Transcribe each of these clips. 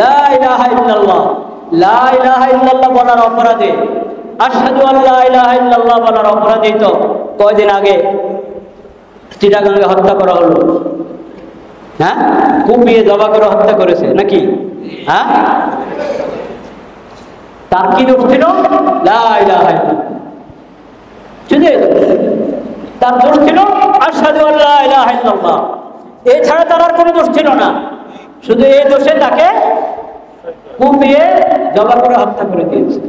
লা ইলাহা ইল্লাল্লাহ, লা ইলাহা ইল্লাল্লাহ বলার অপরাধে, আশহাদু আল্লা ইলাহা ইল্লাল্লাহ বলার অপরাধেই তো কয়দিন আগে চিটাগাঙ্গে হত্যা করা হলো। হ্যাঁ, কুপিয়ে জবা করে হত্যা করেছে নাকি? হ্যাঁ, তার কি দোষ ছিল? লা ইলাহা ইল্লাল্লাহ। শুধু তার দোষ ছিল আশহাদু আল্লা ইলাহা ইল্লাল্লাহ, এছাড়া তার আর কোনো দোষ ছিল না। শুধু এই দোষে তাকে কুপিয়ে জবা করে হত্যা করে দিয়েছে।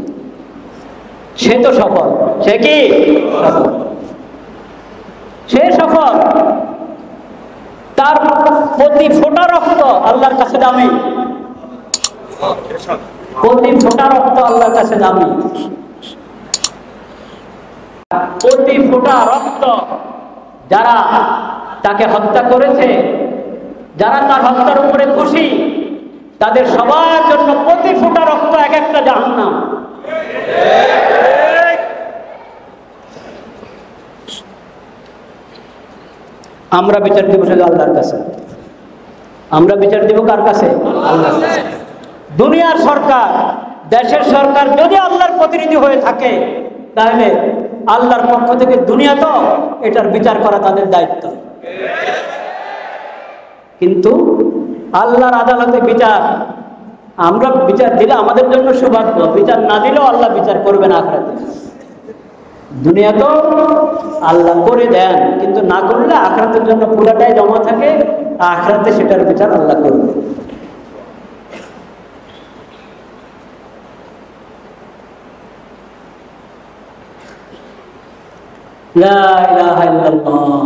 সে তো সফল। সে কি সফল? সে সফল। তার প্রতি ফোঁটা রক্ত আল্লাহর কাছে দামি। প্রতি ফোঁটা রক্ত আল্লাহর কাছে দামি। প্রতি ফোঁটা রক্ত যারা তাকে হত্যা করেছে, যারা তার হত্যার উপরে খুশি, তাদের সবার জন্য প্রতি ফোঁটা রক্ত এক একটা জাহান্নাম। আমরা বিচার দিব শুধু আল্লাহর কাছে। আমরা বিচার দিব কার কাছে? আল্লাহর কাছে। দুনিয়ার সরকার, দেশের সরকার যদি আল্লাহর প্রতিনিধি হয়ে থাকে, তাহলে আল্লাহর পক্ষ থেকে দুনিয়া তো এটার বিচার করা তাদের দায়িত্ব। কিন্তু আল্লাহর আদালতে বিচার, আমরা বিচার দিলে আমাদের জন্য সৌভাগ্য, বিচার না দিলেও আল্লাহ বিচার করবেন আখিরাতে। দুনিয়া তো আল্লাহ করে দেন, কিন্তু না করলে আখিরাতের জন্য পুরাটাই জমা থাকে, আখিরাতে সেটার বিচার আল্লাহ করবে। লা ইলাহা ইল্লাল্লাহ।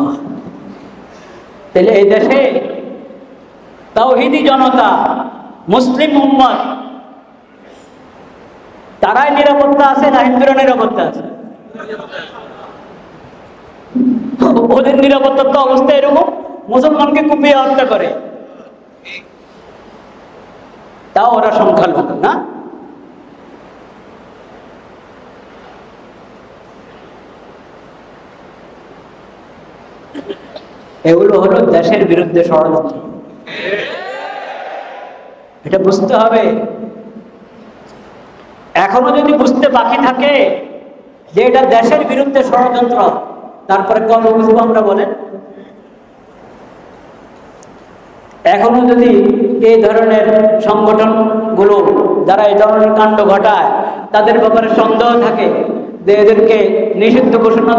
তাহলে এই দেশে তাওহীদি জনতা, মুসলিম উম্মত, তারাই নিরাপত্তা আছে না হিন্দুরা নিরাপত্তা আছে? ওদের নিরাপত্তার তো অবস্থা এরকম, মুসলমানকে কুপিয়ে হত্যা করে, তাও ওরা সংখ্যালঘু না? এগুলো হলো দেশের বিরুদ্ধে ষড়যন্ত্র। এটা বুঝতে হবে। এখনো যদি বুঝতে বাকি থাকে যে এটা দেশের বিরুদ্ধে ষড়যন্ত্র, তারপরে কবে বুঝবো আমরা বলেন? এখনো যদি এই ধরনের সংগঠন গুলো যারা এই ধরনের কাণ্ড ঘটায় তাদের ব্যাপারে সন্দেহ থাকে যে এদেরকে নিষিদ্ধ ঘোষণা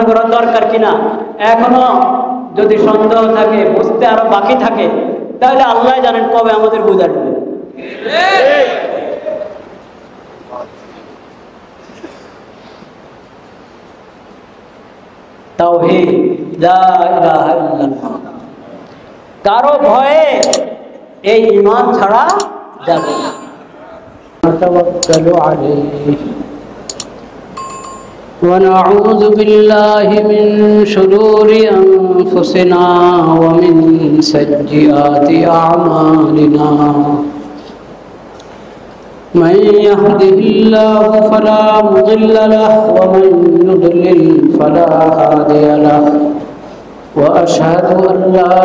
করা দরকার কিনা, এখনো যদি সন্দেহ থাকে, বুঝতে আরো বাকি থাকে, তাহলে আল্লাহ জানেন কবে আমাদের বুঝা দেবে। তাওহীদ, লা ইলাহা ইল্লাল্লাহ। কারো ভয়ে এই ঈমান ছাড়া যাবে না। তাওয়াক্কালু আলাইহি ওয়া নাউযু বিল্লাহি মিন শুরুরি আনফুসিনা ওয়া মিন সাইয়্যাতি আ'মালিনা। من يهده الله فلا مضل له ومن يضلل فلا هادي له وأشهد أن لا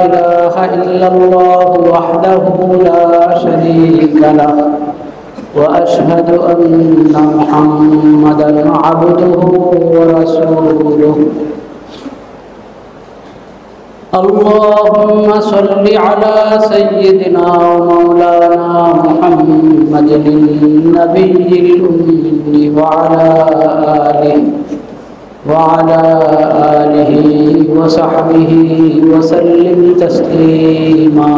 إله إلا الله وحده لا شريك له وأشهد أن محمدا عبده ورسوله. اللهم صل على سيدنا ومولانا محمد النبي الأمي وعلى آله وصحبه وسلم تسليما.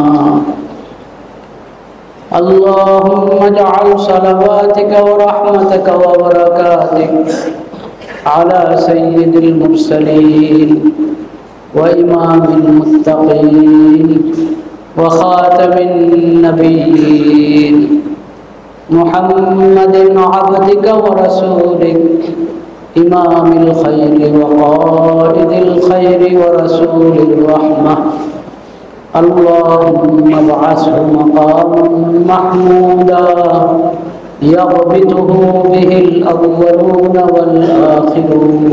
اللهم اجعل صلواتك ورحمتك وبركاتك على سيد المرسلين وإمام المتقين وخاتم النبيين محمد عبدك ورسولك إمام الخير وقائد الخير ورسول الرحمة. اللهم ابعثه مقاما محمودا يغبطه به الأولون والآخرون.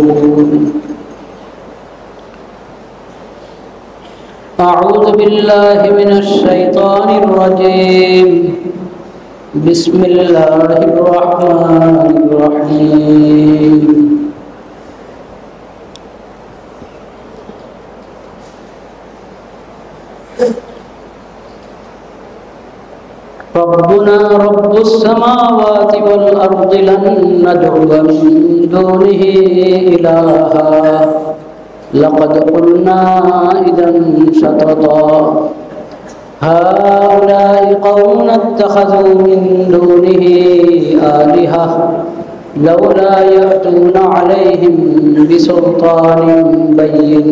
أعوذ بالله من الشيطان الرجيم بسم الله الرحمن الرحيم ربنا رب السماوات والأرض لن ندعو من دونه إلها لقد قلنا إذا شططا هؤلاء قوم اتخذوا من دونه آلهة لولا يأتون عليهم بسلطان بين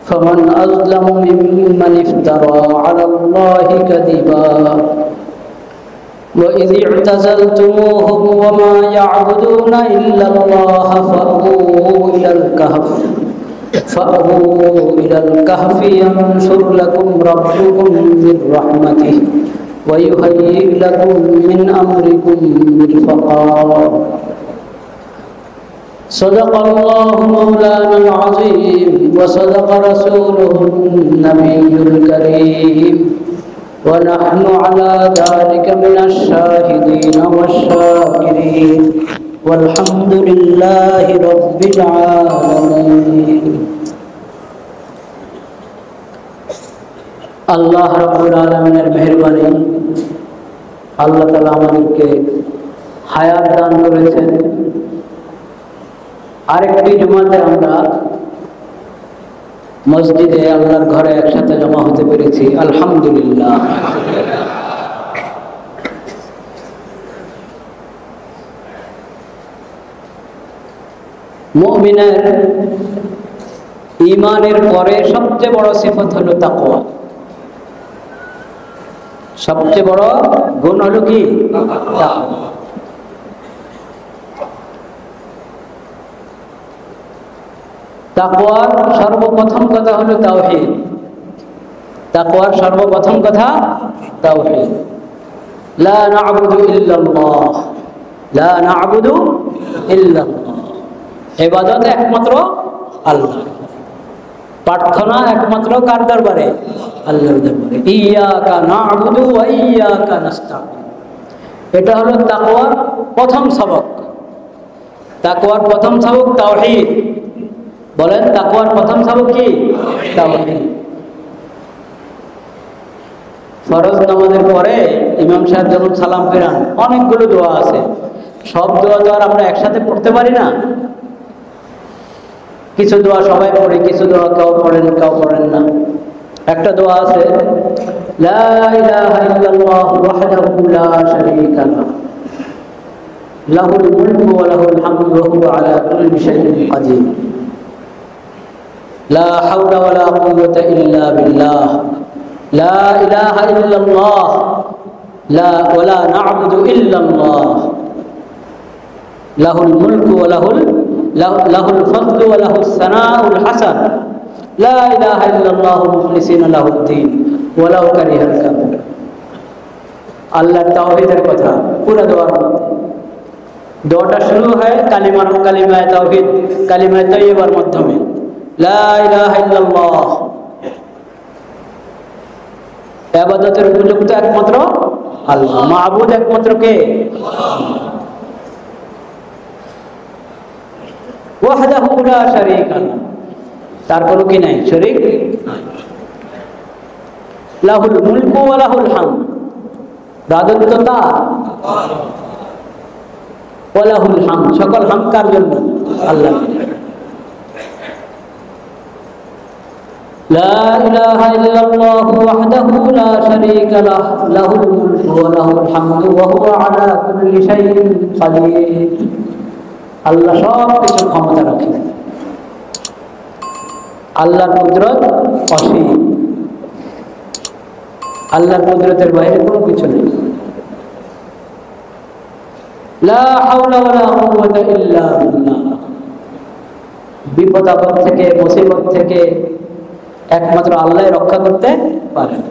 فمن أظلم ممن افترى على الله كذبا وإذ اعتزلتموهم وما يعبدون إلا الله فأووا إلى الكهف ينشر لكم ربكم من رحمته ويهيئ لكم من أمركم مرفقا صدق الله مولانا العظيم وصدق رسوله النبي الكريم ونحن على ذلك من الشاهدين والشاكرين والحمد لله رب العالمين আল্লাহ রাব্বুল আলামিনের মেহেরবানি আল্লাহ তাআলা আমাদেরকে হায়াত দান করেছেন। আরেকটি জুমাতে আমরা মসজিদে আল্লাহর ঘরে একসাথে জমা হতে পেরেছি, আলহামদুলিল্লাহ। মুমিনের ঈমানের পরে সবচেয়ে বড় সিফত হলো তাকওয়া। সবচেয়ে বড় গুণ হলো কি? তাকওয়া। তাকওয়ার সর্বপ্রথম কথা হলো তাওহীদ। তাকওয়ার সর্বপ্রথম কথা তাওহীদ। লা না'বুদু ইল্লাল্লাহ, লা না'বুদু ইল্লাল্লাহ। ইবাদত একমাত্র আল্লাহ, প্রার্থনা একমাত্র কার দরবারে? আল্লাহর দরবারে। ইয়্যাকা না'বুদু ওয়া ইয়্যাকা নাস্তাঈন। এটা হলো তাকওয়ার প্রথম সবক। তাকওয়ার প্রথম সবক তাওহীদ। বলেন, তাকওয়ার প্রথম সবক কি? তাওহীদ। ফরজ নামাজের পরে ইমাম সাহেব যখন সালাম ফেরান অনেকগুলো দোয়া আছে। সব দোয়া তো আর আমরা একসাথে পড়তে পারি না। কিছু দোয়া সবাই পড়ে, কিছু দোয়া কেউ পড়েন কেউ পড়েন না। একটা দোয়া আছে, লা ইলাহা ইল্লাল্লাহু ওয়াহদাহু লা শারীকা লাহু লাহুল মুলকু ওয়া লাহুল হামদু ওয়া হুয়া আলা কুল্লি শাইইন কাদির লা হাওলা ওয়া লা কুওয়াতা ইল্লা বিল্লাহ লা ইলাহা ইল্লাল্লাহ লা ওয়া লা না'বুদু ইল্লাল্লাহ লাহুল মুলকু ওয়া লাহুল ফাদলু ওয়া লাহুস সানাউল হাসান লা ইলাহা ইল্লাল্লাহু মুখলিসিনা লাহুদ্দিন ওয়ালাউ কারিহাল কাফিরুন। আল্লাহর তাওহীদের কথা পুরো দোয়ার মধ্যে। দোয়াটা শুরু হয় কালিমায়ে তাওহীদ, কালিমায়ে তাইয়্যিবার মাধ্যমে, লা ইলাহা ইল্লাল্লাহ। ইবাদতের উপযুক্ত একমাত্র আল্লাহ, মাবুদ একমাত্র কে? ওয়াহদাহু লা শারীকা লাহু, তার কোনো কি নাই, শরীক নাই। লাহুল মুলকু ওয়া লাহুল হামদ, রাজত্ব তার, ওয়া লাহুল হামদ, সকল হামদ কার জন্য? আল্লাহ। লা ইলাহা ইল্লাল্লাহু ওয়াহদাহু লা শারীকা লাহু লাহুল মুলকু ওয়া লাহুল হামদু ওয়া হুয়া আলা কুল্লি শাইইন কাদির। আল্লাহ সব কিছু ক্ষমতা রাখেন। আল্লাহর কুদরত অসীম, আল্লাহর কুদরতের বাইরে কোনো কিছু নেই। লা হাওলা ওয়া লা কুওয়াতা ইল্লা বিল্লাহ। বিপদ আপদ থেকে, মুসিবত থেকে একমাত্র আল্লাহ রক্ষা করতে পারেন।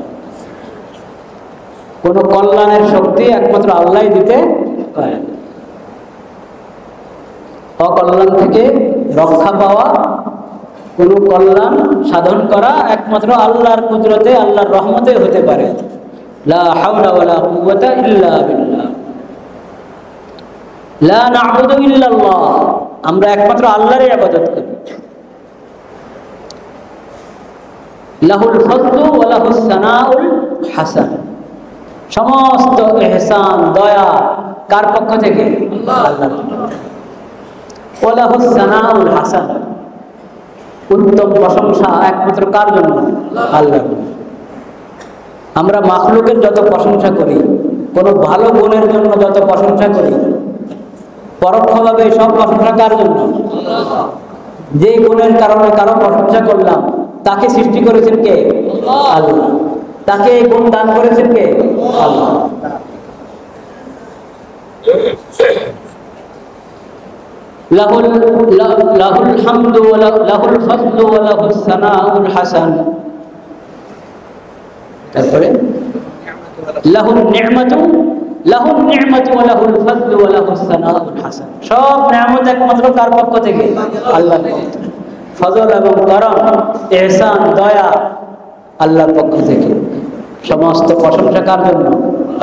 কোন কল্যাণের শক্তি একমাত্র আল্লাহ দিতে পারেন। অকল্যাণ থেকে রক্ষা পাওয়া কোনো কল্যাণ সাধন করা একমাত্র আল্লাহর কুদরতে, আল্লাহর রহমতে হতে পারে। লা হাওলা ওয়ালা কুওয়াতা ইল্লা বিল্লাহ। লা না'বুদু ইল্লাল্লাহ, আমরা একমাত্র আল্লাহরই ইবাদত করি। লাহুল ফাদলু ওয়া লাহুস সানাউল হাসান, সমস্ত ইহসান দয়া কার পক্ষ থেকে? আল্লাহর। ওয়া লাহুস সানাউল হাসান, উত্তম প্রশংসা একমাত্র কার জন্য? আল্লাহর। আমরা মাখলুকের যত প্রশংসা করি, কোন ভালো গুণের জন্য যত প্রশংসা করি, পরোক্ষভাবে সব প্রশংসা কার জন্য? যে গুণের কারণে কারো প্রশংসা করলাম, তাকে সৃষ্টি করেছেন কে? আল্লাহ। তাকে এই গুণ দান করেছেন কে? আল্লাহ। লাহুল হামদু ওয়া লাহুল ফাদলু ওয়া লাহুস সানাউল হাসান। তারপরে লাহুন নি'মাতু ওয়া লাহুল ফাদলু ওয়া লাহুস সানাউল হাসান, সব নিয়ামত একমাত্র কার পক্ষ থেকে? আল্লাহর পক্ষ থেকে। ফজল এবং করম, ইহসান দয়া আল্লাহর পক্ষ থেকে। সমস্ত প্রশংসা কার জন্য?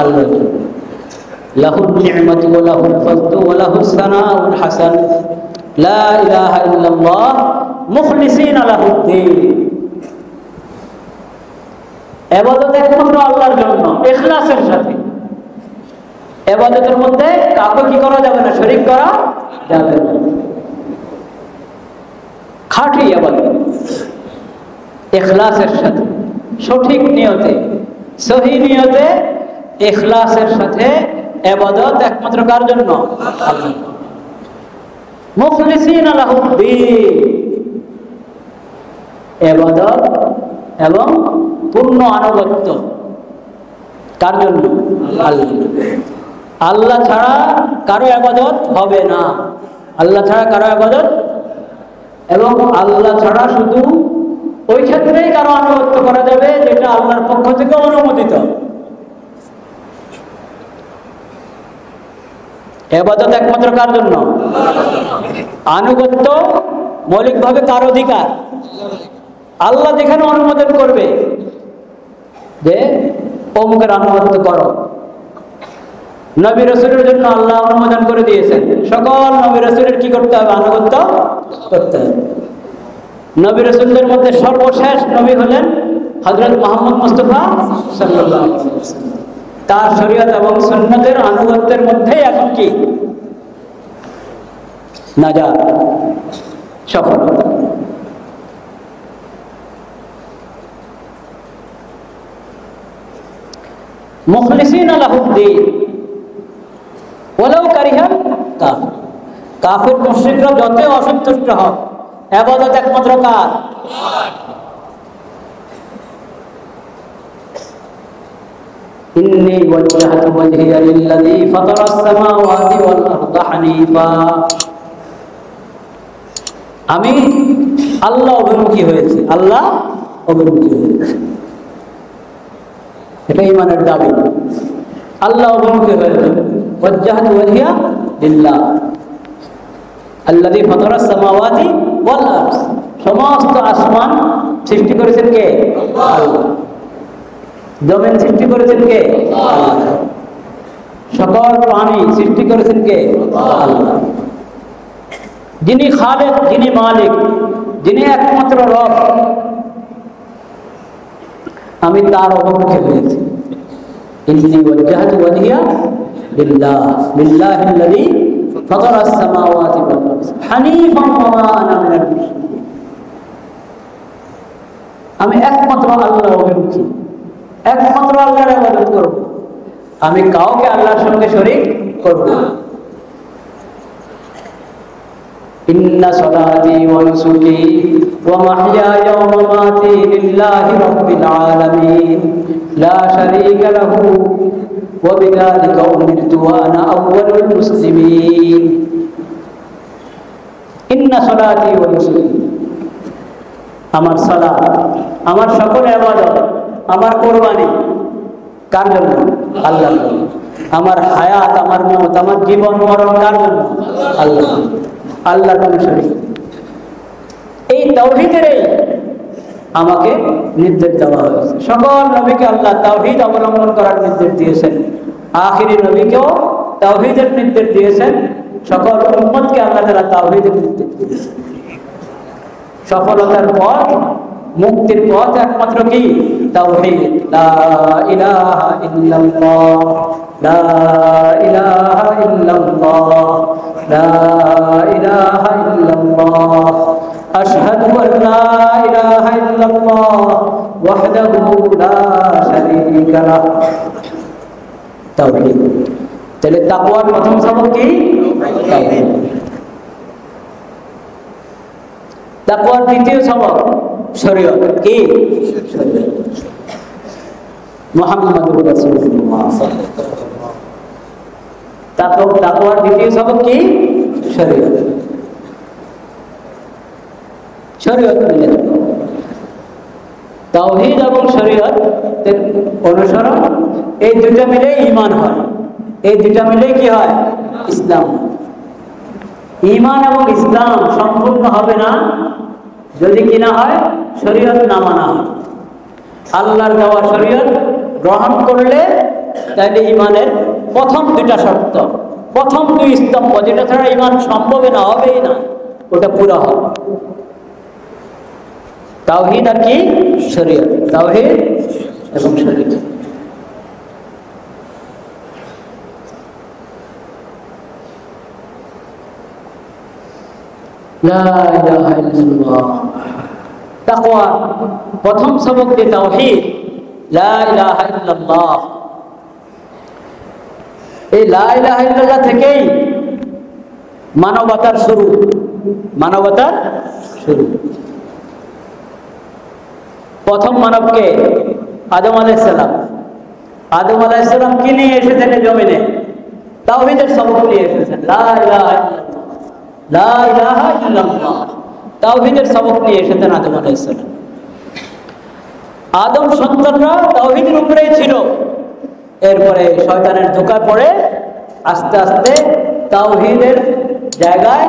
আল্লাহর জন্য। লাহুন নি'মাতু ওয়া লাহুল ফাদলু ওয়া লাহুস সানাউল হাসান। লা ইলাহা ইল্লাল্লাহ মুখলিসিনা লাহুদ্দীন। ইবাদত একমাত্র আল্লাহর জন্য, ইখলাসের সাথে। ইবাদতের মধ্যে কাউকে কি করা যাবে না? শরীক করা যাবে না। খাঁটি ইবাদত ইখলাসের সাথে, সঠিক নিয়তে, সহি নিয়তে, ইখলাসের সাথে ইবাদত একমাত্র কার জন্য? আল্লাহর। মুখলিসিনা লাহুদ্দীন, ইবাদত এবং পূর্ণ আনুগত্য কার জন্য? আল্লাহ। আল্লাহ ছাড়া কারো ইবাদত হবে না। আল্লাহ ছাড়া কারো ইবাদত, এবং আল্লাহ ছাড়া শুধু ওই ক্ষেত্রেই কারো আনুগত্য করা যাবে যেটা আল্লাহর পক্ষ থেকে অনুমোদিত। ইবাদত একমাত্র কার জন্য? আনুগত্য মৌলিকভাবে কার অধিকার? আল্লাহ যেখানে অনুমোদন করবে যে অমুকের আনুগত্য করো। নবী রাসূলের জন্য আল্লাহ অনুমোদন করে দিয়েছেন, সকল নবী রাসূলের কি করতে হবে? আনুগত্য করতে হবে। নবী রাসূলদের মধ্যে সর্বশেষ নবী হলেন হযরত মুহাম্মদ মুস্তাফা সাল্লাল্লাহু আলাইহি ওয়াসাল্লাম। তার শরীয়ত এবং সুন্নতের আনুগত্যের মধ্যে এখন কি? নাজাত, সফলতা। মুখলিসিনা লাহুদ্দীন ওয়ালাউ কারিহাল কাফির। কাফির মুশরিকরা যতই অসন্তুষ্ট হোক, ইবাদত একমাত্র কার? ইন্নী ওয়াজজাহতু ওয়াজহিয়া লিল্লাযী ফাতারাস সামাওয়াতি ওয়াল আরদা হানিফা। আমি আল্লাহ অভিমুখী হয়েছি, আল্লাহ অভিমুখী হয়েছে। এটা ঈমানের দাবি। আল্লাহ অভিমুখী হয়েছে। ওয়াজজাহতু ওয়াজহিয়া লিল্লাহ আল্লাযী ফাতারাস সামাওয়াতি ওয়াল আরদ। সমস্ত আসমান সৃষ্টি করেছেন কে? আল্লাহ। জমিন সৃষ্টি করেছেন কে? আল্লাহ। সকল প্রাণী সৃষ্টি করেছেন কে? আল্লাহ। যিনি খালেক, যিনি মালিক, যিনি একমাত্র রব, আমি তার অভিমুখী হয়েছি। ইন্নী ওয়াজজাহতু ওয়াজহিয়া লিল্লাহ লিল্লাহিল্লাযী ফাতারাস সামাওয়াতি ওয়াল আরদ হানিফান ওয়া মা আনা মিনাল মুশরিকিন। আমি একমাত্র আল্লাহর অভিমুখী, একমাত্র আল্লাহর ইবাদত করব। আমি কাউকে আল্লাহর সঙ্গে শরীক করব না। ইন্না সলাতি ওয়া নুসুকি ওয়া মাহইয়ায়া ওয়া মামাতি লিল্লাহি রাব্বিল আলামিন লা শারীকা লাহু ওয়া বিযালিকা উমিরতু ওয়া আনা আউওয়ালুল মুসলিমিন। ইন্না সলাতি ওয়া নুসুকি, আমার সালাত, আমার সকল ইবাদত, আমার কুরবানি কার জন্য? আল্লাহর জন্য। আমার হায়াত, আমার মওত, আমার জীবন মরণ কার জন্য? আল্লাহ। আল্লাহর কোনো শরীক। এই তাওহীদেরই আমাকে নির্দেশ দেওয়া হয়েছে। সকল নবীকে আল্লাহ তাওহীদ অবলম্বন করার নির্দেশ দিয়েছেন, আখিরি নবীকেও তাওহীদের নির্দেশ দিয়েছেন, সকল উম্মতকে আল্লাহ তাআলা তাওহীদের নির্দেশ দিয়েছেন। সফলতার পথ, মুক্তির পথ একমাত্র কি? তাওহীদ। লা ইলাহা ইল্লাল্লাহ, লা ইলাহা ইল্লাল্লাহ, লা ইলাহা ইল্লাল্লাহ, আশহাদু আল লা ইলাহা ইল্লাল্লাহ ওয়াহদাহু লা শারীকা লাহ। তাওহীদ। তাহলে তাকওয়ার প্রথম সবক কি? তাওহীদ। তাকওয়ার দ্বিতীয় সবক শরীয়ত। কি? শরীয়ত। মুহাম্মাদুর রাসূলুল্লাহ তাকওয়ার দ্বিতীয় সবক কি? শরীয়ত। শরীয়ত মেনে তাওহীদ এবং শরীয়ত অনুসরণ, এই দুটো মিলে ঈমান হয়, এই দুটো মিলে কি হয়? ইসলাম। ঈমান এবং ইসলাম সম্পূর্ণ হবে না যদি কিনা হয় শরীয়ত না মানা হয়। আল্লাহর দেওয়া শরীয়ত গ্রহণ করলে তাহলে ঈমানের প্রথম দুটা শর্ত, প্রথম দুই স্তম্ভ, যেটা ছাড়া ঈমান সম্ভব না, হবেই না, ওটা পুরো হবে। তাওহীদ আর কি? শরীয়ত। তাওহীদ এবং শরীয়ত। লা ইলাহা ইল্লাল্লাহ। তাকওয়া প্রথম সবক যে তাওহীদ, লা ইলাহা ইল্লাল্লাহ। এই লা ইলাহা ইল্লাল্লাহ থেকেই মানবতার শুরু, মানবতার শুরু। প্রথম মানবকে আদম আলাইহিস সালাম। আদম আলাইহিস সালাম কি নিয়ে এসেছেন জমিনে? তাওহীদের সবক নিয়ে এসেছেন। লা ইলাহা ইল্লাল্লাহ, লা ইলাহা ইল্লাল্লাহ, তাওহীদের সবক নিয়ে এসেছেন আদম আলাইহিস সালাম। আদম সন্তানরা তাওহীদের উপরেই ছিল। এরপরে শয়তানের ধোঁকায় পড়ে আস্তে আস্তে তাওহীদের জায়গায়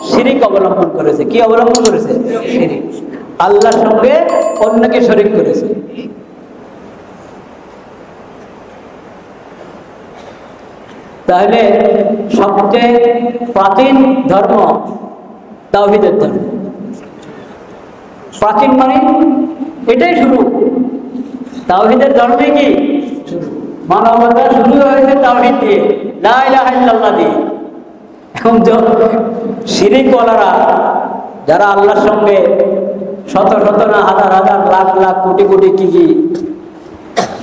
শিরিক অবলম্বন করেছে। কি অবলম্বন করেছে? শিরিক। আল্লাহর সঙ্গে অন্যকে শরীক করেছে। তাহলে সবচেয়ে প্রাচীন ধর্ম তাওহীদের ধর্ম। প্রাচীন মানে এটাই শুরু, তাওহীদের ধর্মে কি মানবতা শুরু হয়েছে তাওহীদ দিয়ে, লা ইলাহা ইল্লাল্লাহ দিয়ে। এখন শিরিকওয়ালারা যারা আল্লাহর সঙ্গে শত শত না হাজার হাজার লাখ লাখ কোটি কোটি কি কি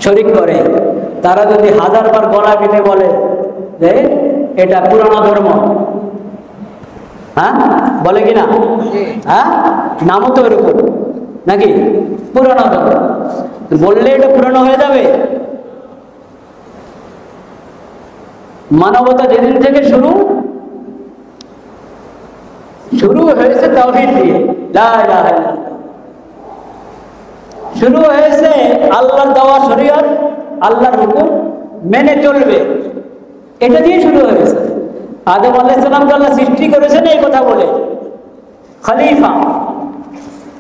শরীক করে, তারা যদি হাজারবার গলা কেটে বলে যে এটা পুরানো ধর্ম, হ্যাঁ বলে কিনা? হ্যাঁ, নামও তো এরকম নাকি, পুরানো ধর্ম। বললে এটা পুরানো হয়ে যাবে? মানবতা যেদিন থেকে শুরু হয়েছে তাওহীদ দিয়ে, লা ইলাহা ইল্লাল্লাহ। শুরু হয়েছে আল্লাহর দেওয়া শরীয়ত, আল্লাহর হুকুম মেনে চলবে, এটা দিয়ে শুরু হয়েছে। আদম আলাইহিস সালামকে আল্লাহ সৃষ্টি করেছেন এই কথা বলে, খলিফা,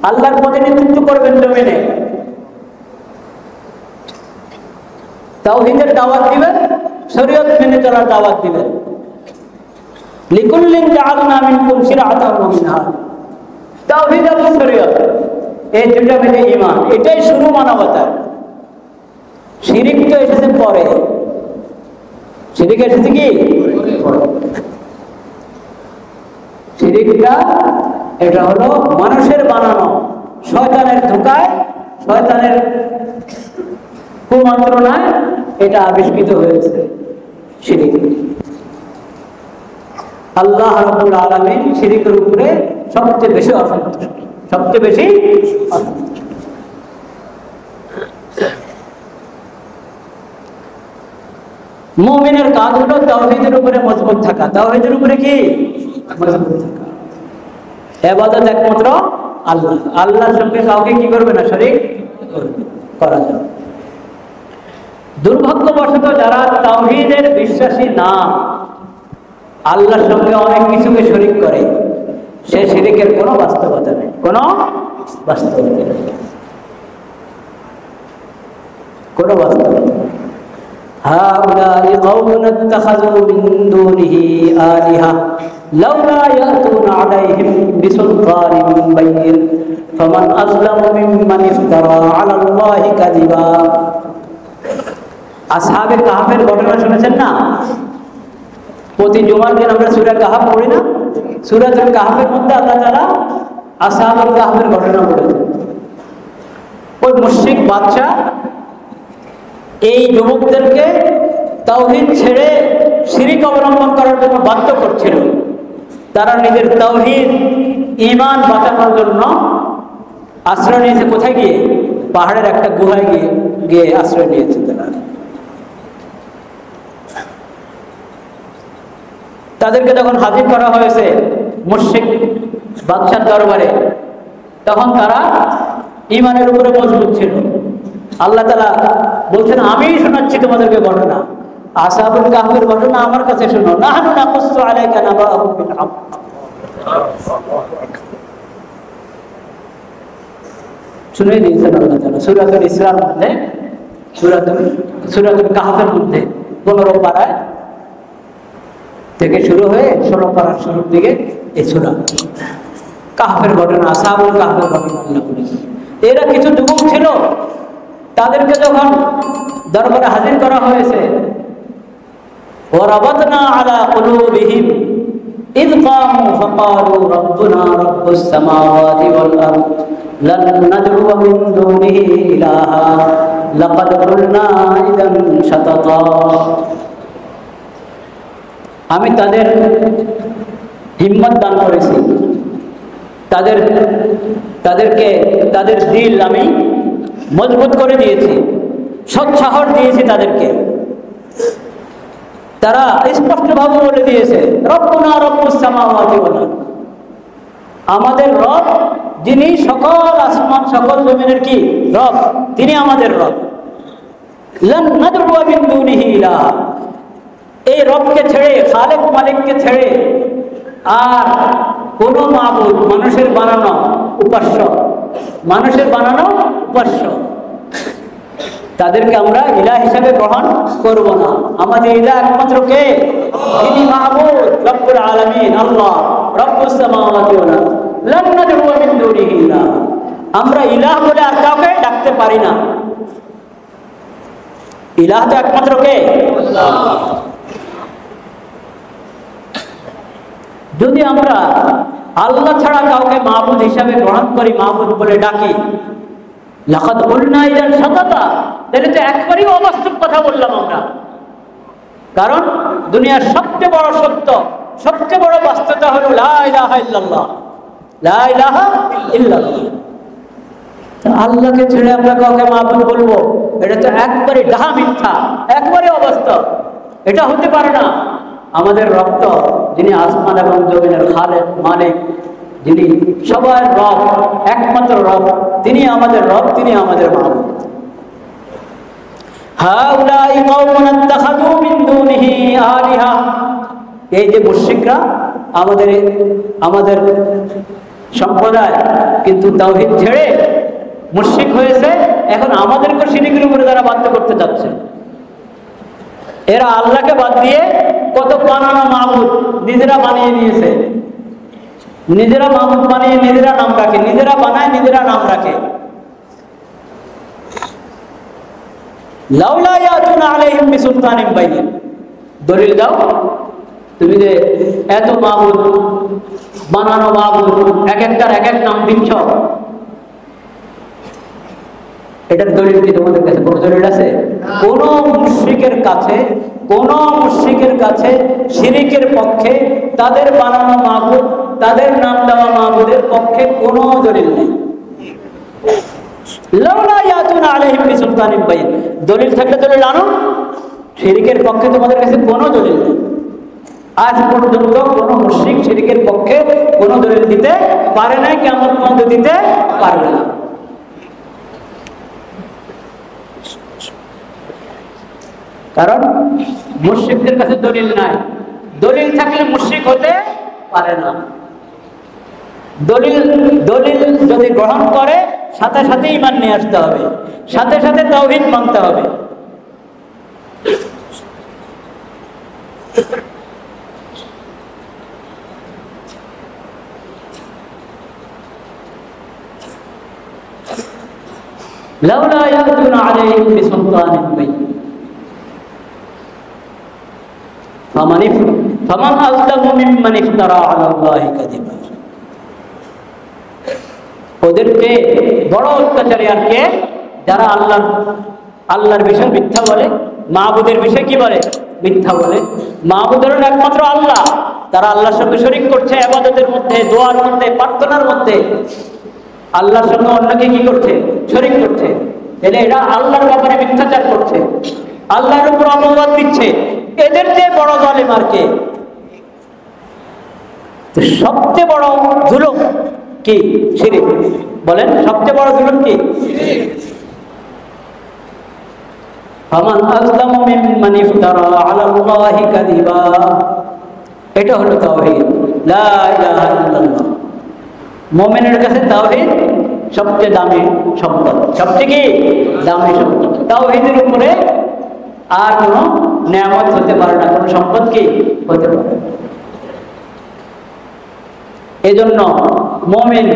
আল্লাহর প্রতিনিধিত্ব করবেন জমিনে, তাওহীদের দাওয়াত দিবেন, শরীয়ত মেনে চলার দাওয়াত দিবেন। লিকুল্লিন জাআলনা মিনকুম শিরআতান ওয়া মিনহাজ। তাওহীদ এবং শরীয়ত এই দুটো মিলে ঈমান, এটাই শুরু মানবতার। শিরিক তো এসেছে পরে, শিরিক এসেছে কি? শিরিকটা এটা হলো মানুষের বানানো, শয়তানের ধোঁকায়, শয়তানের কুমন্ত্রণায় এটা আবিষ্কৃত হয়েছে শিরিক। আল্লাহ রাব্বুল আলামিন শিরিকের উপরে সবচেয়ে বেশি অসন্তুষ্ট, সবচেয়ে বেশি অসন্তুষ্ট। মুমিনের কাজ হলো তাওহীদের উপরে মজবুত থাকা। তাওহীদের উপরে কি? মজবুত থাকা। ইবাদত একমাত্র আল্লাহ, আল্লাহর সঙ্গে কাউকে কি করবে না, শরীক করা যাবে। দুর্ভাগ্যবশত যারা তাওহীদের বিশ্বাসী না, আল্লাহর সঙ্গে অনেক কিছুকে শরীক করে, সে শিরিকের কোনো বাস্তবতা নেই, কোনো বাস্তবতা নেই, কোনো বাস্তবতা নেই। হাউলাই কওমুন ইত্তাখাযু মিন দুনিহি আলিহা লাউলা ইয়াতুনা আলাইহিম বিসুলতানিন বাইয়িন ফামান আযলামু মিম্মান ইফতারা আলাল্লাহি কাযিবা। আসহাবে কাহফের ঘটনা শুনেছেন না? প্রতি জুমার দিন আমরা সূরা কাহফ পড়ি না? সূরাতুল কাহফের মধ্যে আল্লাহ তাআলা আসহাবুল কাহফের ঘটনা বলেছেন। ওই মুশরিক বাদশা এই যুবকদেরকে তাওহীদ ছেড়ে শিরক অবলম্বন করার জন্য বাধ্য করছিল। তারা নিজের তাওহীদ ঈমান বাঁচানোর জন্য আশ্রয় নিয়েছে কোথায় গিয়ে? পাহাড়ের একটা গুহায় গিয়ে আশ্রয় নিয়েছে তারা। তাদেরকে যখন হাজির করা হয়েছে মুশরিক বাদশার দরবারে, তখন তারা ঈমানের উপরে মজবুত ছিল। আল্লাহ তাআলা বলছেন, আমি শোনাচ্ছি তোমাদেরকে ঘটনা, আসহাবুল কাহফের ঘটনা আমার কাছে শোনো। নাহনু নাকুসু আলাইকা নাবাহুম বিল হক। শুনে দিয়েছেন আল্লাহ তাআলা সূরাতুল ইসরার মধ্যে, সূরাতুল কাহফের মধ্যে 15 পারায় থেকে শুরু হয়ে 16 পারার শুরুর দিকে এই সূরা কাহফের ঘটনা, আসহাবুল কাহফের ঘটনা আল্লাহ বলেছেন। এরা কিছু যুবক ছিল, তাদেরকে যখন দরবারে হাজির করা হয়েছে, ওয়ারাবাতনা আলা কুলুবিহিম ইয কামু ফাকালু রাব্বুনা রাব্বুস সামাওয়াতি ওয়াল আরদ লান নাদ'ু মিন দুনিহি ইলাহা লাকাদ কুলনা ইযান শাতাতা। আমি তাদের হিম্মত দান করেছি, তাদেরকে তাদের দিল আমি মজবুত করে দিয়েছি, সৎসাহস দিয়েছি তাদেরকে। তারা স্পষ্টভাবে বলে দিয়েছে, রব্বুনা রব্বুস সামাওয়াতি ওয়াল আরদ, আমাদের রব যিনি সকল আসমান সকল জমিনের কি রব, তিনি আমাদের রব। লান নাদ'ু মিন দুনিহি ইলাহা, এই রবকে ছেড়ে, খালেক মালিককে ছেড়ে আর কোন মাবুদ, মানুষের বানানো উপাস্য, তাদেরকে আমরা ইলাহ হিসাবে গ্রহণ করব না। আমাদের ইলাহ একমাত্র কে? যিনি মাহবুদ, রব্বুল আলামিন, আল্লাহ, রব্বুস সামাওয়াতি ওয়াল আরদ। লান নাদ'ু মিন দুনিহি ইলাহা, আমরা ইলাহ বলে আর কাউকে ডাকতে পারি না। ইলাহ তো একমাত্র কে? আল্লাহ। যদি আমরা আল্লাহ ছাড়া কাউকে মাহবুদ হিসাবে গ্রহণ করি, মাহবুদ বলে ডাকি, লাকাদ কুলনা ইযান শাতাতা, তাহলে তো একবারই অবাস্তব কথা বললাম আমরা। কারণ দুনিয়ার সবচেয়ে বড় সত্য, সবচেয়ে বড় বাস্তবতা হলো লা ইলাহা ইল্লাল্লাহ, লা ইলাহা ইল্লাল্লাহ। আল্লাহকে ছেড়ে আমরা কাউকে মাহবুদ বলবো, এটা তো একবারে ডাহা মিথ্যা, একবারে অবাস্তব, এটা হতে পারে না। আমাদের রব, যিনি আসমান এবং জমিনের খালেক মালিক, যিনি সবার রব, একমাত্র রব, তিনি আমাদের রব, তিনি আমাদের মাবুদ। হাউলাই কওমুন ইত্তাখাযু মিন দুনিহি আলিহা, এই যে মুশরিকরা আমাদের সম্প্রদায় কিন্তু তাওহীদ ছেড়ে মুশরিক হয়েছে, এখন আমাদেরকে শিরকের উপরে তারা বাধ্য করতে যাচ্ছে। এরা আল্লাহকে বাদ দিয়ে কত বানানো মাবুদ নিজেরা বানিয়ে নিয়েছে, নিজেরা মাবুদ বানিয়ে নিজেরা নাম রাখে, নিজেরা বানায় নিজেরা নাম রাখে। লাউলা ইয়াতুনা আলাইহিম বিসুলতানিন বাইয়িন, দলিল দাও, তুমি যে এত মাবুদ বানানো মাবুদ এক একটার এক এক নাম দিচ্ছ, এটার দলিল কি তোমাদের কাছে? কোনো দলিল আছে? কোন মুশরিকের কাছে শিরকের পক্ষে, তাদের বানানো মাবুদ, তাদের নাম দেওয়া মাবুদের পক্ষে কোনো দলিল নেই। লাউলা ইয়াতুনা আলাইহিম বিসুলতানিন বাইয়িন, দলিল থাকলে দলিল আনো। শিরকের পক্ষে তোমাদের কাছে কোনো দলিল নেই। আজ পর্যন্ত কোন মুশরিক শিরকের পক্ষে কোনো দলিল দিতে পারে না, কিয়ামত পর্যন্ত দিতে পারবে না। কারণ মুশরিকদের কাছে দলিল নাই, দলিল থাকলে মুশরিক হতে পারে না। দলিল দলিল যদি গ্রহণ করে সাথে সাথে ঈমান নিয়ে আসতে হবে, সাথে সাথে তাওহীদ মানতে হবে। লাউলা ইয়াতুনা আলাইহিম বিসুলতানিন বাইয়িন ফামান আযলামু মিম্মান ইফতারা আলাল্লাহি কাযিবা। ওদেরকে বড় অত্যাচারী আর কে? যারা আল্লাহর বিষয় মিথ্যা বলে, মাহবুদের বিষয় কি বলে? মিথ্যা বলে। মাহবুদের একমাত্র আল্লাহ, তারা আল্লাহর সঙ্গে শরীক করছে ইবাদতের মধ্যে, দোয়ার মধ্যে, প্রার্থনার মধ্যে আল্লাহর সঙ্গে অন্যকে কি করছে? শরীক করছে। তাহলে এরা আল্লাহর ব্যাপারে মিথ্যাচার করছে, আল্লাহর উপর অপবাদ দিচ্ছে। এদের যে বড় জালেম আর কে? সবচেয়ে বড় জুলুম কি? শিরক। বলেন সবচেয়ে বড় জুলুম কি? ফামান আযলামু মিম্মান ইফতারা আলাল্লাহি কাযিবা। এটা হলো তাওহীদ, লা ইলাহা ইল্লাল্লাহ। মুমিনের কাছে তাওহীদ সবচেয়ে দামি সম্পদ, সবচেয়ে কি দামি সম্পদ। তাওহীদের উপরে আর কোনো নেয়ামত হতে পারে না, কোনো সম্পদ কি হতে পারে। এজন্য মুমিন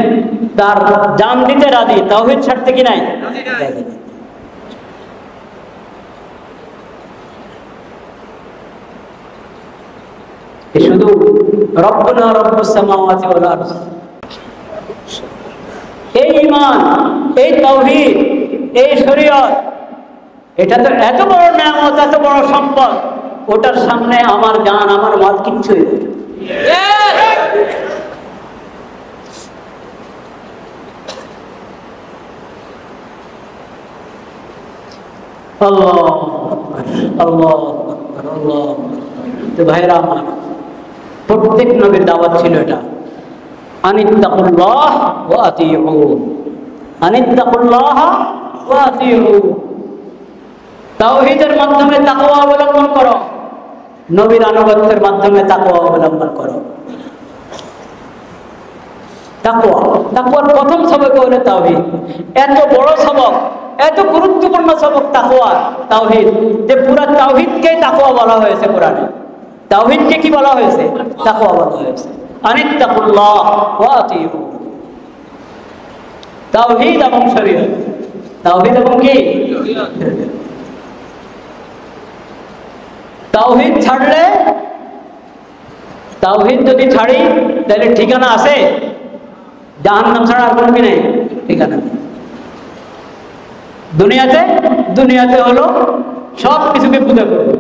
তার জান দিতে রাজি, তাওহীদ ছাড়তে কি নাই? শুধু রব্বুনা রব্বুস সামাওয়াতি ওয়াল আরদ, এই ঈমান, এই তাওহীদ, এই শরীয়ত, এটা তো এত বড় নেয়ামত, এত বড় সম্পদ, ওটার সামনে আমার জান, আমার মাল কিচ্ছুই না। আল্লাহ আল্লাহ আল্লাহ। তো ভাইরা আমার, প্রত্যেক নবীর দাওয়াত ছিল এটা, আনিত্তাকুল্লাহ ওয়া আতিউন, আনিত্তাকুল্লাহ ওয়া আতিউন। তাওহীদের মাধ্যমে তাকওয়া অবলম্বন করো, নবীর আনুগত্যের মাধ্যমে তাকওয়া অবলম্বন করো। তাকওয়া, তাকওয়ার প্রথম সবক হলো তাওহীদ। এত বড় সবক, এত গুরুত্বপূর্ণ সবক তাকওয়া, তাওহীদ, যে পুরো তাওহীদকে তাকওয়া বলা হয়েছে কোরআনে। তাওহীদকে কি বলা হয়েছে? তাকওয়া বলা হয়েছে। আনিত্তাকুল্লাহ ওয়া আতিউন। তাওহীদ এবং শরীয়ত, তাওহীদ এবং কি? তাওহীদ ছাড়লে, তাওহীদ যদি ছাড়ি তাহলে ঠিকানা আছে? জাহান্নাম ছাড়া আর কোনো কি নেই ঠিকানা। দুনিয়াতে, দুনিয়াতে হলো সব কিছুকে পূজা করবে,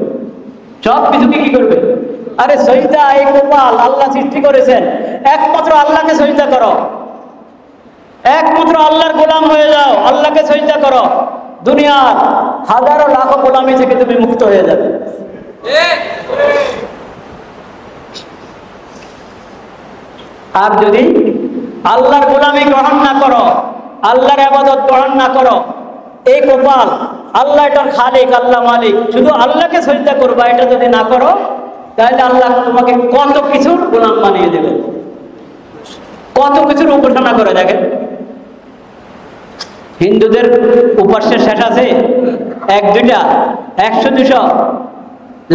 সব কিছুকে কি করবে? আরে সজদা, এই কপাল আল্লাহ সৃষ্টি করেছেন, একমাত্র আল্লাহকে সজদা করো, একমাত্র আল্লাহর গোলাম হয়ে যাও, আল্লাহকে সজদা করো। দুনিয়ার হাজারো লাখো গোলামি থেকে তুমি মুক্ত হয়ে যাবে। আর যদি আল্লাহর গোলামি গ্রহণ না করো, আল্লাহর ইবাদত গ্রহণ না করো, এই কপাল আল্লাহ এটার খালিক, আল্লাহ মালিক, শুধু আল্লাহকে সিজদা করবা, এটা যদি না করো তাহলে আল্লাহ তোমাকে কত কিছুর গোলাম বানিয়ে দেবে, কত কিছুর উপাসনা করে। দেখেন হিন্দুদের উপাস্যের শেষ আছে? 1-2টা, 100-200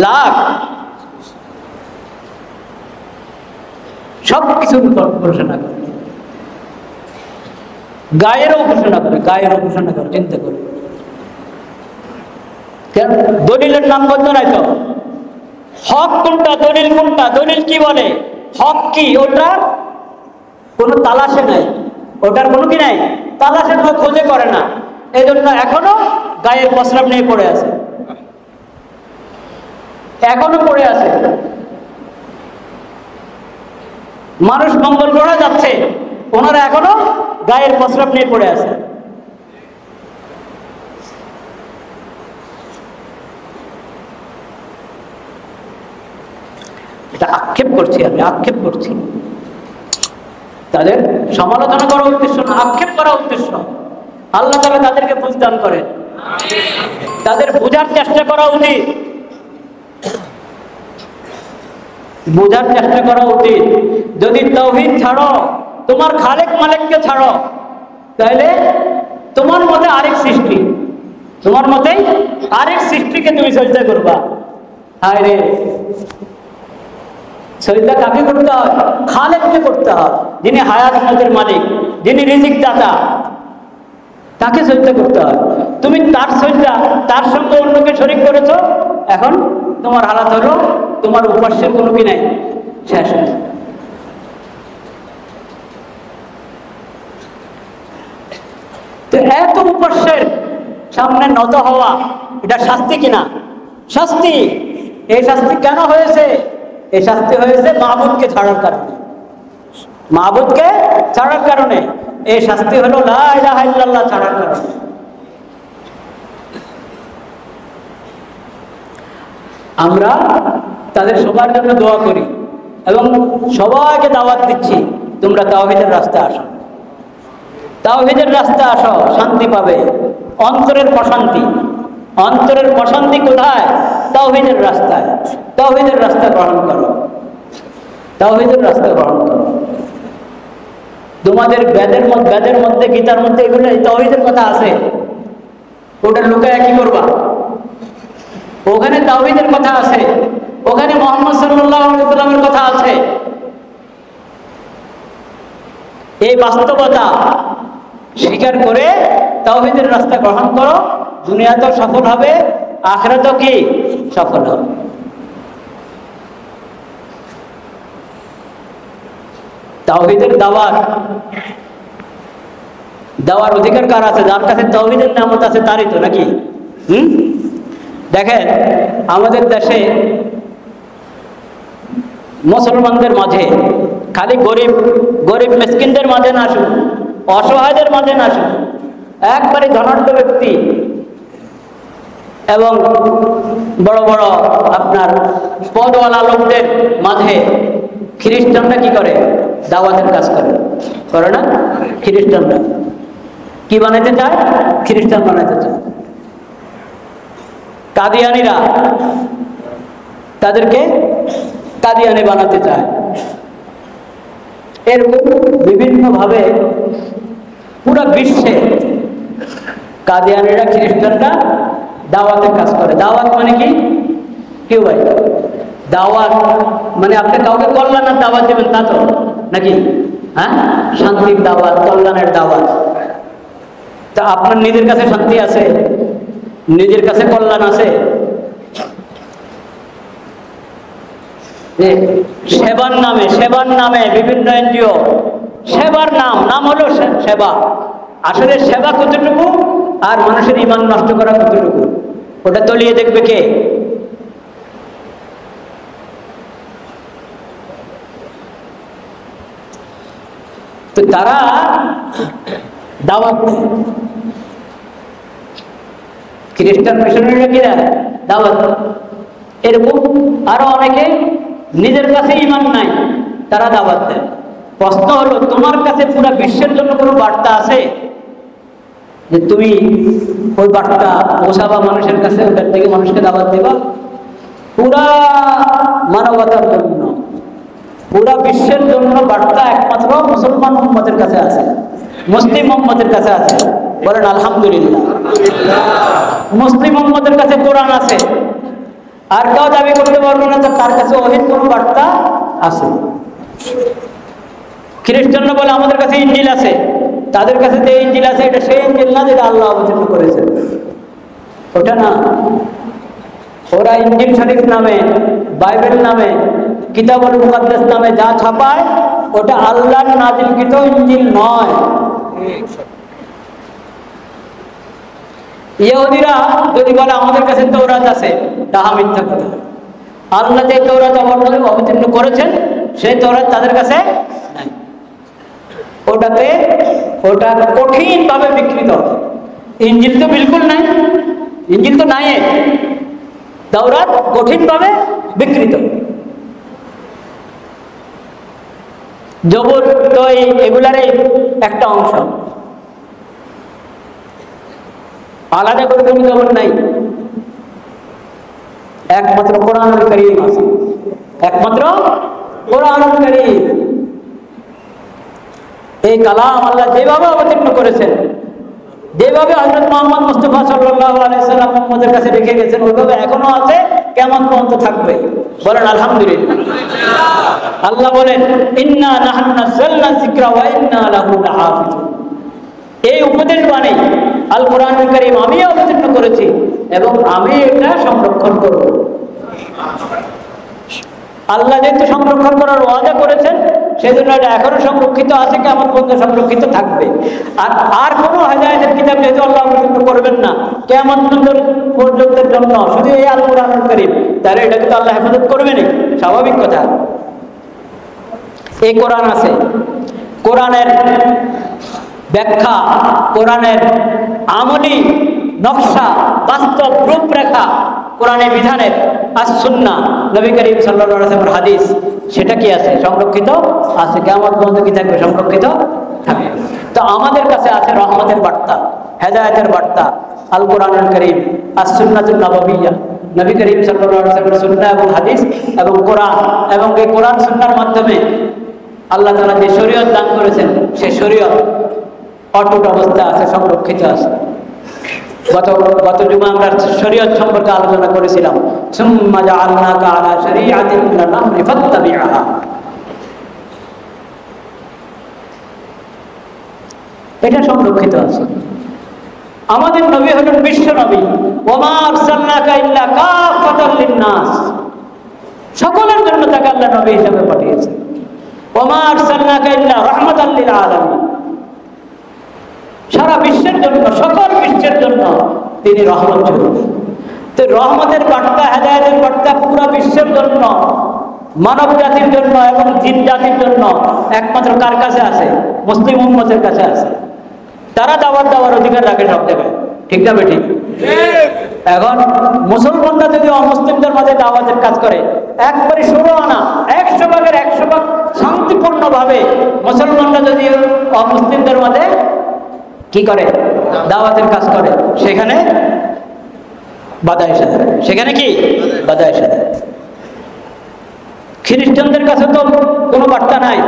লাখ, সব কিছুর উপাসনা করে, গায়েরও উপাসনা করে, গায়েরও উপাসনা করে। চিন্তা করে, দলিলের নাম বন্ধ নাই তো। হক কোনটা, দলিল কোনটা? দলিল কি বলে, হক কি, ওটার কোনো তালাশে নাই, ওটার কোনো কি নাই, তালাশে কোনো খোঁজে করে না। এই জন্য এখনো গায়ের প্রস্রাব নিয়ে পড়ে আছে, এখনো পড়ে আছে। মানুষ মঙ্গল গ্রহে যাচ্ছে, ওনারা এখনো গায়ের প্রস্রাব নিয়ে পড়ে আছে। এটা আক্ষেপ করছি, আমি আক্ষেপ করছি। তাদের সমালোচনা করার উদ্দেশ্য না, আক্ষেপ করার উদ্দেশ্য। আল্লাহ তাআলা তাদেরকে বুঝদান করেন, তাদের বোঝার চেষ্টা করা উচিত, বোঝার চেষ্টা করা উচিত। যদি তাওহীদ ছাড়ো তোমার খালেক মালিককে ছাড়ো, তাহলে তোমার মতে আরেক সৃষ্টি, তোমার মতেই আরেক সৃষ্টিকে তুমি সজদা করবা। হায় রে, সজদা কাকে করতে হয়? খালেককে করতে হয়, যিনি হায়াত মতের মালিক, যিনি রিজিক দাতা, তাকে সজদা করতে হয়। তুমি তার সজদা, তার সঙ্গে অন্যকে শরীক করেছো, এখন তোমার হালাত হলো তোমার উপাস্যের কোনো কি নাই, শেষ। তো এত উপাস্যের সামনে নত হওয়া, এটা শাস্তি কিনা? শাস্তি। এই শাস্তি কেন হয়েছে? এই শাস্তি হয়েছে মাবুদকে ছাড়ার কারণে। মাবুদকে ছাড়ার কারণে এই শাস্তি হলো লা ইলাহা ইল্লাল্লাহ ছাড়ার কারণে। আমরা তাদের সবার জন্য দোয়া করি এবং সবাইকে দাওয়াত দিচ্ছি, তোমরা তাওহীদের রাস্তায় আসো, তাওহীদের রাস্তায় আসো, শান্তি পাবে। অন্তরের প্রশান্তি, অন্তরের প্রশান্তি কোথায়? তাওহীদের রাস্তায়। তাওহীদের রাস্তা গ্রহণ করো, তাওহীদের রাস্তা গ্রহণ করো। তোমাদের বেদের মধ্যে, গীতার মধ্যে এগুলো তাওহীদের কথা আছে, ওটা লুকায় কি করবা? ওখানে তাওহীদের কথা আছে, ওখানে মুহাম্মদ সাল্লাল্লাহু আলাইহি ওয়াসাল্লামের কথা আছে। এই বাস্তবতা স্বীকার করে তাওহীদের রাস্তা গ্রহণ করো, দুনিয়াতেও সফল হবে, আখিরাতেও কি সফল হবে। তাওহীদের দাওয়াত দেওয়ার অধিকার কার আছে? যার কাছে তাওহীদের নিয়ামত আছে তারই তো, নাকি? দেখেন, আমাদের দেশে মুসলমানদের মাঝে খালি গরিব গরিব মিসকিনদের মাঝে না শুধু, অসহায়দের মাঝে না শুধু, একবারে ধনাঢ্য ব্যক্তি এবং বড় বড় আপনার পদওয়ালা লোকদের মাঝে খ্রিস্টানরা কি করে? দাওয়াতের কাজ করে, করে না? খ্রিস্টানরা কি বানাইতে চায়? খ্রিস্টান বানাইতে চায়। কাদিয়ানিরা তাদেরকে কাদিয়ানি বানাতে চায়। এরকম বিভিন্নভাবে পুরো বিশ্বে কাদিয়ানিরা, খ্রিস্টানরা দাওয়াতের কাজ করে। দাওয়াত মানে কি? কেউ ভাই, দাওয়াত মানে আপনি কাউকে কল্যাণের দাওয়াত দেবেন তা তো, নাকি? হ্যাঁ, শান্তির দাওয়াত, কল্যাণের দাওয়াত। তা আপনার নিজের কাছে শান্তি আছে, নিজের কাছে কল্যাণ আছে? সেবার নামে বিভিন্ন এনজিও, সেবার নাম হলো সেবা। আসলে সেবা কতটুকু আর মানুষের ঈমান নষ্ট করা কতটুকু, ওটা তলিয়ে দেখবে কে? তো তারা দাওয়াত, খ্রিস্টান মিশনারিরা কি দেয়? দাওয়াত। এরকম আরো অনেকে নিজের কাছে ঈমান নাই, তারা দাওয়াত দেয়। প্রশ্ন হলো, তোমার কাছে পুরো বিশ্বের জন্য কোনো বার্তা আছে যে তুমি ওই বার্তা পৌঁছাবা মানুষের কাছে, ওটার থেকে মানুষকে দাওয়াত দেবা? পুরা মানবতার জন্য, পুরা বিশ্বের জন্য বার্তা একমাত্র মুসলমান উম্মতের কাছে আছে, মুসলিম উম্মতের কাছে আছে। বলেন আলহামদুলিল্লাহ। মুসলিম উম্মতের কাছে কোরআন আছে, আর কেউ দাবি করতে পারবে না তার কাছে ওহীর কোনো বার্তা আছে। খ্রিস্টানরা বলে আমাদের কাছে ইনজিল আছে, তাদের কাছে যে ইনজিল আছে এটা সেই ইনজিল না যেটা আল্লাহ অবতীর্ণ করেছেন, ওটা না। ওরা ইনজিল শরীফ নামে, বাইবেল নামে, কিতাবুল মুকাদ্দাস নামে যা ছাপায় ওটা আল্লাহর নাজিলকৃত ইনজিল নয়। ইহুদিরা যদি বলে আমাদের কাছে তাওরাত আছে, তাহা মিথ্যা কথা। আল্লাহ যে তাওরাত অবতীর্ণ করেছেন সেই তাওরাত তাদের কাছে নাই। ওটা কঠিন ভাবে বিকৃত। ইনজিল তো বিলকুল নাই, ইনজিল তো নাই, তাওরাত কঠিন ভাবে বিকৃত। জবর তো এগুলারই একটা অংশ, আলাদা করে কোনো জবর নাই। একমাত্র কোরআনুল কারীম আছে, একমাত্র কোরআনুল কারীম। এই কালাম আল্লাহ যেভাবে অবতীর্ণ করেছেন, যেভাবে হযরত মুহাম্মদ মুস্তাফা সাল্লাল্লাহু আলাইহি সাল্লাম উম্মতের কাছে রেখে গেছেন, ওইভাবে এখনো আছে, কিয়ামত পর্যন্ত থাকবে। বলেন আলহামদুলিল্লাহ। আল্লাহ বলেন ইন্না নাহনু নাযালনা যিকরা ওয়া ইন্না লাহু লাহাফিজুন। এই উপদেশ বাণী আল কোরআনুল কারীম আমি অবতীর্ণ করেছি এবং আমি এটা সংরক্ষণ করব। আল্লাহ যেহেতু সংরক্ষণ করার ওয়াদা করেছেন, সেজন্য এটা এখনো সংরক্ষিত আছে, কিয়ামত পর্যন্ত সংরক্ষিত থাকবে। আর কোনো হেদায়েতের কিতাব যেহেতু আল্লাহ অবতীর্ণ করবেন না কিয়ামত পর্যন্তের জন্য, শুধু এই আল কোরআনুল কারীম, তাহলে এটাকে তো আল্লাহ হেফাজত করবেনই, স্বাভাবিক কথা। এই কোরআন আছে, কোরআনের ব্যাখ্যা, কোরআনের আমলি নকশা, বাস্তব রূপরেখা কোরআনের বিধানের, আর সুন্নাহ নবী করিম সাল্লাল্লাহু আলাইহি ওয়াসাল্লামের হাদিস, সেটা কি আছে? সংরক্ষিত আছে, কিয়ামত পর্যন্ত কি থাকবে? সংরক্ষিত থাকবে। তো আমাদের কাছে আছে রহমতের বার্তা, হেদায়েতের বার্তা, আল কোরআনুল কারীম, আর সুন্নাতুন নববিয়্যা, নবী করিম সাল্লাল্লাহু আলাইহি ওয়াসাল্লামের সুন্নাহ এবং হাদিস এবং কোরআন, এবং এই কোরআন সুন্নাহর মাধ্যমে আল্লাহ তাআলা যে শরীয়ত দান করেছেন, সেই শরীয়ত অটুট অবস্থা আছে, সংরক্ষিত আছে। গত জুমা আমরা শরীয়ত সম্পর্কে আলোচনা করেছিলাম, সুম্মা জাআলনাকা আলা শরীআতিন মিনাল আমরি ফাত্তাবি'হা। এটা সংরক্ষিত আছে। আমাদের নবী হলেন বিশ্ব নবী, ওয়া মা আরসালনাকা ইল্লা কাফাতাল লিন-নাস, সকলের জন্য তাকে আল্লাহ নবী হিসেবে পাঠিয়েছেন। ওয়া মা আরসালনাকা ইল্লা রাহমাতাল লিল আলামিন, সারা বিশ্বের জন্য, সকল বিশ্বের জন্য তিনি রহমত স্বরূপ। তো রহমতের বার্তা, হেদায়েতের বার্তা পুরো বিশ্বের জন্য, মানব জাতির জন্য এবং জিন জাতির জন্য একমাত্র কার কাছে আছে? মুসলিম উম্মতের কাছে আছে। তারা দাওয়াত দেওয়ার অধিকার রাখে সব জায়গায়, ঠিক না বেঠিক? এখন মুসলমানরা যদি অমুসলিমদের মাঝে দাওয়াতের কাজ করে, একবারে 16 আনা 100 ভাগের 100 ভাগ শান্তিপূর্ণ ভাবে মুসলমানরা যদি অমুসলিমদের মাঝে কি করে? দাওয়াতের কাজ করে, সেখানে বাধা এসে যায়। সেখানে কি বাধা এসে যায়? খ্রিস্টানদের কাছে তো কোনো বার্তা নাই,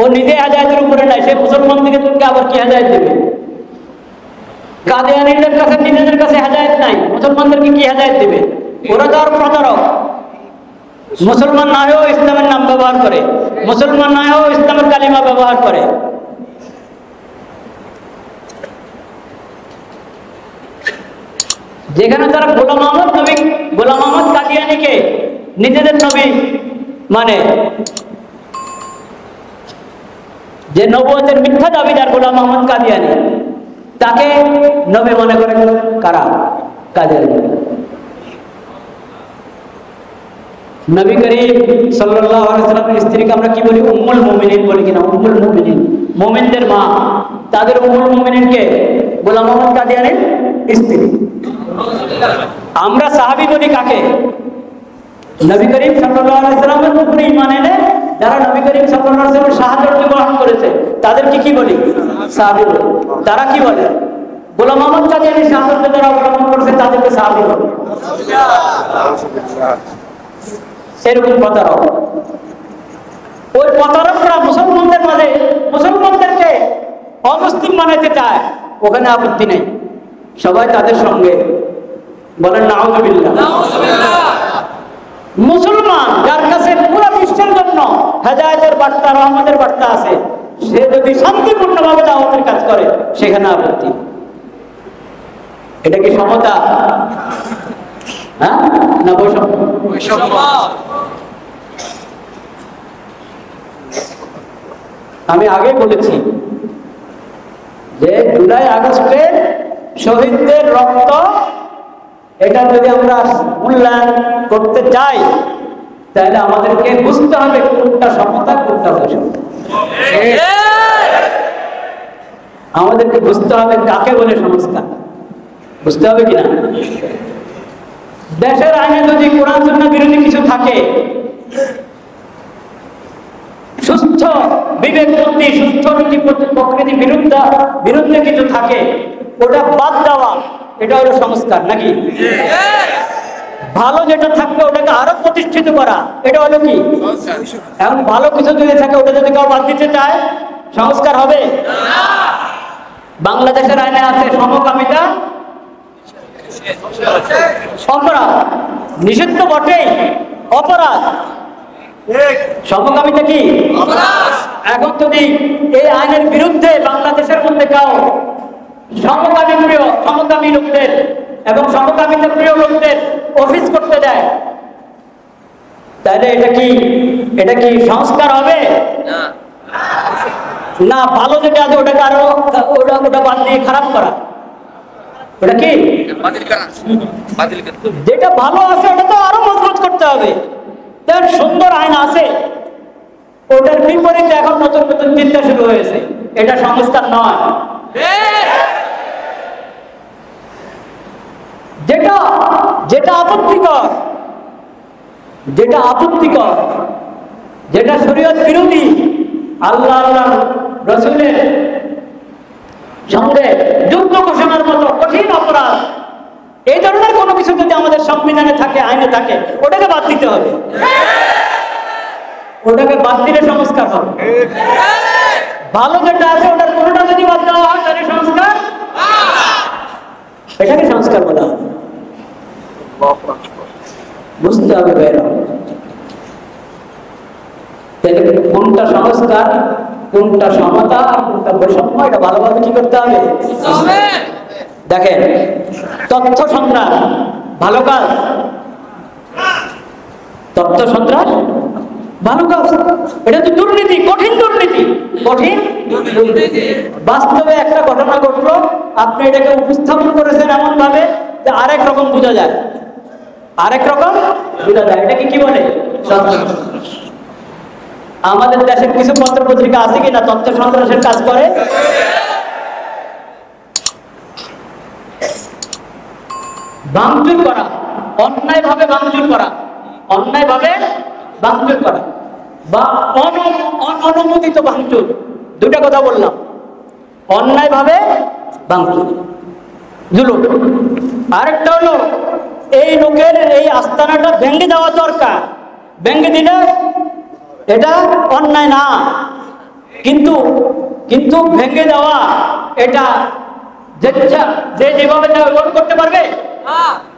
ও নিজে হেদায়েতের উপরে নাই, সে মুসলমান থেকে তোকে আবার কি হেদায়েত দেবে? কাদিয়ানীদের কাছে নিজেদের কাছে হেদায়েত নাই, মুসলমানদেরকে কি হেদায়েত দেবে? ওরা তো আর প্রতারক। মুসলমান না হয়েও ইসলামের নাম ব্যবহার করে, মুসলমান না হয়েও ইসলামের কালিমা ব্যবহার করে। যেখানে তারা গোলাম আহমদ কাদিয়ানীকে নিজেদের নবী মানে, যে নবুয়তের মিথ্যা দাবিদার গোলাম আহমদ কাদিয়ানী, তাকে নবী মনে করে কারা? কাদিয়ানী। নবী করিম সাল্লাল্লাহু আলাইহি ওয়াসাল্লামের স্ত্রীকে আমরা কি বলি? উম্মুল মুমিনিন বলি কিনা? উম্মুল মুমিনিন, মুমিনদের মা। তাদের উম্মুল মুমিনিনকে গোলাম আহমদ কাদিয়ানীর স্ত্রী। আমরা সাহাবী বলি কাকে? নবী করিম সাল্লাল্লাহু আলাইহি ওয়াসাল্লামের উপরে ঈমান এনে যারা নবী করিম সাল্লাল্লাহু আলাইহি ওয়াসাল্লামের শাহাদাত গ্রহণ করেছে, তাদেরকে কি বলি? সাহাবী বলি। তারা কি বলে? গোলাম আহমদ কাদিয়ানী শাহাদাত যারা গ্রহণ করেছে তাদেরকে সাহাবী বলে। এরকম প্রতারক, ওই প্রতারকরা মুসলমানদের মাঝে মুসলমানদেরকে অমুসলিম বানাইতে চায়, ওখানে আপত্তি নেই, সবাই তাদের সঙ্গে। বলেন নাউযুবিল্লাহ। মুসলমান যার কাছে পুরো বিশ্বের জন্য হেদায়েতের বার্তা, রহমতের বার্তা আছে, সে যদি শান্তিপূর্ণভাবে দাওয়াতের কাজ করে, সেখানে আপত্তি। এটা কি সমতা? হ্যাঁ না বৈষম্য? আমি আগে বলেছি যে জুলাই আগস্টের শহীদদের রক্ত, এটা যদি আমরা মূল্যায়ন করতে চাই, তাহলে আমাদেরকে বুঝতে হবে কোনটা সমতা, কোনটা বৈষম্য। আমাদেরকে বুঝতে হবে কাকে বলে সংস্কার, বুঝতে হবে কিনা। দেশের আইনে যদি কোরআন সুন্নাহ বিরোধী কিছু থাকে, সুস্থ বিবেক বুদ্ধি, সুস্থ রুচি প্রকৃতি বিরুদ্ধে কিছু থাকে, ওটা বাদ দেওয়া, এটা হলো সংস্কার নাকি? ভালো যেটা থাকবে ওটাকে আরো প্রতিষ্ঠিত করা, এটা হলো কি? এখন ভালো কিছু যদি থাকে, ওটা যদি কেউ বাদ দিতে চায়, সংস্কার হবে? বাংলাদেশের আইনে আছে সমকামিতা অপরাধ, নিষিদ্ধ বটেই, অপরাধ। সমকামিতা কি? এখন যদি এই আইনের বিরুদ্ধে বাংলাদেশের মধ্যে কেউ সমকামী লোকদের এবং সমকামিতা প্রিয় লোকদের অফিস করতে দেয়, তাহলে এটা কি সংস্কার হবে? না, ভালো যেটা আছে ওটাকে আরো ওটা বাদ দিয়ে খারাপ করা, ওটা কি? যেটা ভালো আছে ওটা তো আরো মজবুত করতে হবে। সুন্দর আইন আছে, ওটার বিপরীতে এখন নতুন নতুন চিন্তা শুরু হয়েছে, এটা সংস্কার নয়। যেটা আপত্তিকর, যেটা শরীয়ত বিরোধী, আল্লাহ রাসূলের সঙ্গে যুদ্ধ ঘোষণার মতো কঠিন অপরাধ, এই ধরনের কোনো কিছু যদি আমাদের সংবিধানে থাকে, আইনে থাকে, ওটাকে বাদ দিতে হবে। ওটাকে বাদ দিলে সংস্কার হবে। ভালো যেটা আছে ওটার কোনোটা যদি বাদ দেওয়া হয় তাহলে সংস্কার, এটাকে সংস্কার বলা হবে। বুঝতে হবে ভাইরা, কোনটা সংস্কার, কোনটা সমতা, কোনটা বৈষম্য, এটা ভালোভাবে কি করতে হবে। দেখেন, তথ্য সন্ত্রাস ভালো কাজ, তথ্য সন্ত্রাস ভালো কাজ, এটা তো দুর্নীতি, কঠিন দুর্নীতি, বাস্তবে একটা ঘটনা ঘটলো, আপনি এটাকে উপস্থাপন করেছেন এমন ভাবে যে আরেক রকম বোঝা যায়, এটাকে কি বলে? আমাদের দেশের কিছু পত্র পত্রিকা আছে কিনা তথ্য সন্ত্রাসের কাজ করে? ভাঙচুর করা, অন্যায়ভাবে ভাঙচুর করা বা অনুমোদিত ভাঙচুর, দুটা কথা বললাম। অন্যায়ভাবে ভাঙচুর জুলুম, আরেকটা হলো এই লোকের এই আস্তানাটা ভেঙে দেওয়া দরকার, ভেঙে দিলে এটা অন্যায় না, কিন্তু ভেঙে দেওয়া এটা যে যেভাবে করতে পারবে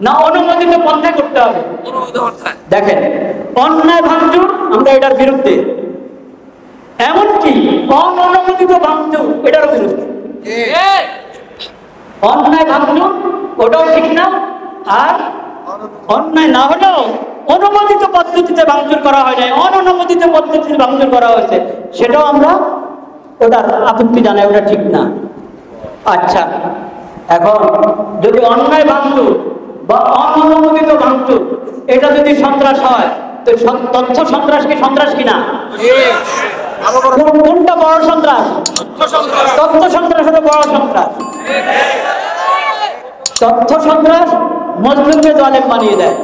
না, অনুমোদিত পন্থায় করতে হবে। দেখেন, অন্যায় ভাঙচুর আমরা এটার বিরুদ্ধে, এমনকি অননুমোদিত ভাঙচুর এটারও বিরুদ্ধে। অন্যায় ভাঙচুর ওটাও ঠিক না, আর অন্যায় না হলেও অনুমোদিত পদ্ধতিতে ভাঙচুর করা হয় নাই, অননুমোদিত পদ্ধতিতে ভাঙচুর করা হয়েছে, সেটাও আমরা ওটার আপত্তি জানাই, ওটা ঠিক না। আচ্ছা, এখন যদি অন্যায় ভাঙচুর বা অননুমোদিত ভাঙচুর এটা যদি সন্ত্রাস হয়, তো তথ্য সন্ত্রাস কি সন্ত্রাস কিনা? কোনটা বড় সন্ত্রাস? তথ্য সন্ত্রাস হলো বড় সন্ত্রাস। তথ্য সন্ত্রাস মজলুমকে জালেম বানিয়ে দেয়,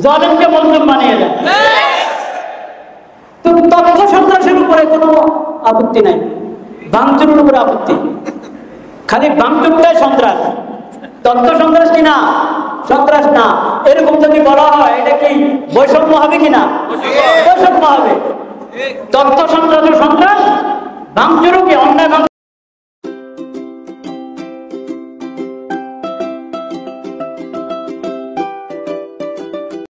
জালেমকে মজলুম বানিয়ে দেয়। তো তথ্য সন্ত্রাসের উপরে কোনো আপত্তি নাই, ভাঙচুরের উপরে আপত্তি। খালি ভাঙচুরটাই সন্ত্রাস, তথ্য সন্ত্রাস কিনা? সন্ত্রাস না। এরকম যদি বলা হয় এটা কি বৈষম্য হবে কিনা? বৈষম্য হবে। তথ্য সন্ত্রাস, ভাঙচুরও কি অন্যায়